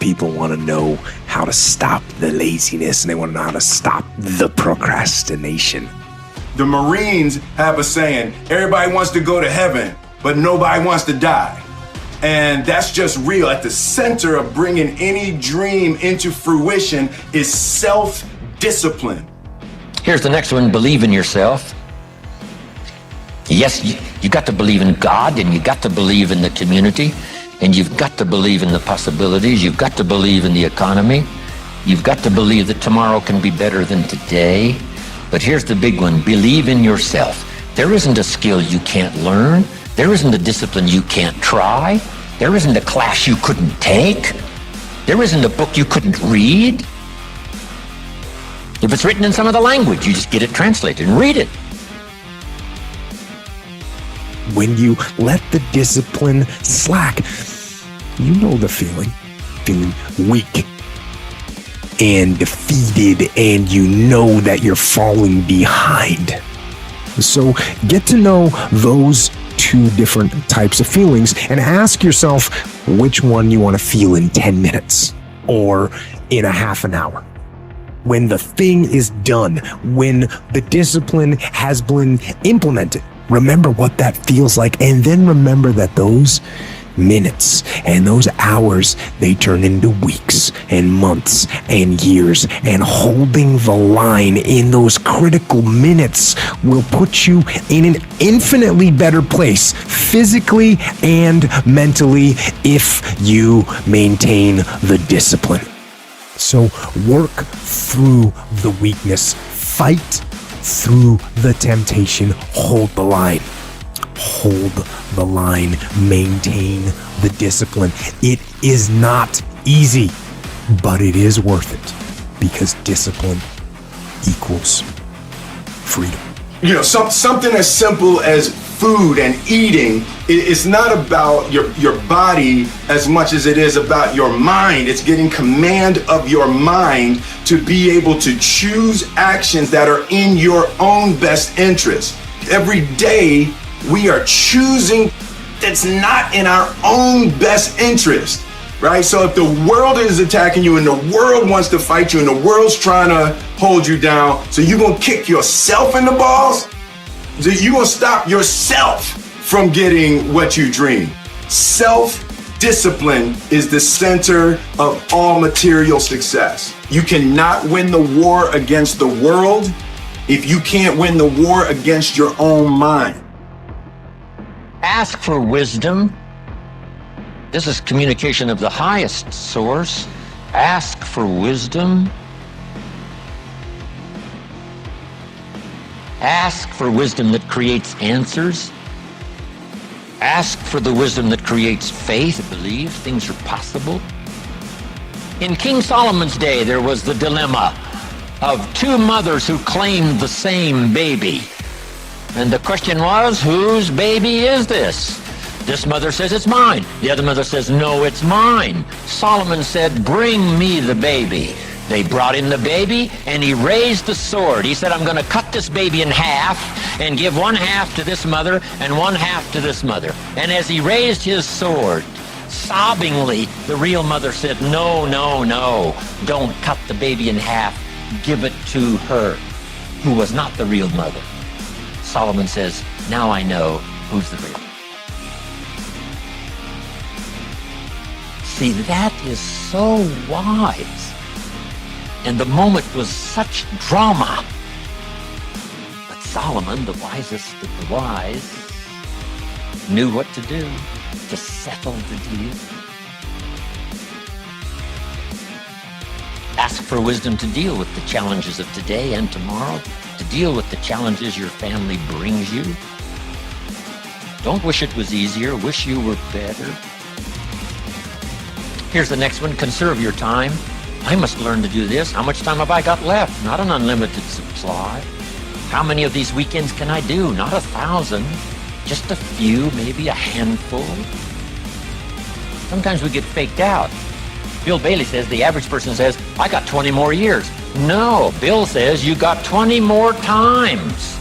people want to know how to stop the laziness, and they want to know how to stop the procrastination. The Marines have a saying, everybody wants to go to heaven, but nobody wants to die. And that's just real. At the center of bringing any dream into fruition is self-discipline. Here's the next one, believe in yourself. Yes, you got to believe in God, and you got to believe in the community, and you've got to believe in the possibilities. You've got to believe in the economy. You've got to believe that tomorrow can be better than today. But here's the big one, believe in yourself. There isn't a skill you can't learn. There isn't a discipline you can't try. There isn't a class you couldn't take. There isn't a book you couldn't read. If it's written in some other language, you just get it translated and read it. When you let the discipline slack, you know the feeling weak and defeated, and you know that you're falling behind. So get to know those two different types of feelings and ask yourself which one you want to feel in 10 minutes or in a half an hour. When the thing is done, when the discipline has been implemented, remember what that feels like, and then remember that those minutes and those hours, they turn into weeks and months and years, and holding the line in those critical minutes will put you in an infinitely better place, physically and mentally, if you maintain the discipline. So work through the weakness, fight through the temptation, hold the line. Hold the line, maintain the discipline. It is not easy, but it is worth it, because discipline equals freedom. You know, something as simple as food and eating is not about your body as much as it is about your mind. It's getting command of your mind to be able to choose actions that are in your own best interest. Every day, we are choosing that's not in our own best interest, right? So if the world is attacking you and the world wants to fight you and the world's trying to hold you down, so you're going to kick yourself in the balls? So you're going to stop yourself from getting what you dream. Self-discipline is the center of all material success. You cannot win the war against the world if you can't win the war against your own mind. Ask for wisdom. This is communication of the highest source. Ask for wisdom. Ask for wisdom that creates answers. Ask for the wisdom that creates faith, believe things are possible. In King Solomon's day, there was the dilemma of two mothers who claimed the same baby. And the question was, whose baby is this? This mother says, it's mine. The other mother says, no, it's mine. Solomon said, bring me the baby. They brought in the baby, and he raised the sword. He said, I'm going to cut this baby in half and give one half to this mother and one half to this mother. And as he raised his sword, sobbingly, the real mother said, no, no, no, don't cut the baby in half. Give it to her, who was not the real mother. Solomon says, now I know who's the real. See, that is so wise. And the moment was such drama. But Solomon, the wisest of the wise, knew what to do to settle the deal. Ask for wisdom to deal with the challenges of today and tomorrow, to deal with the challenges your family brings you. Don't wish it was easier, wish you were better. Here's the next one, conserve your time. I must learn to do this. How much time have I got left? Not an unlimited supply. How many of these weekends can I do? Not 1,000, just a few, maybe a handful. Sometimes we get faked out. Bill Bailey says, the average person says, I got 20 more years. No, Bill says you got 20 more times.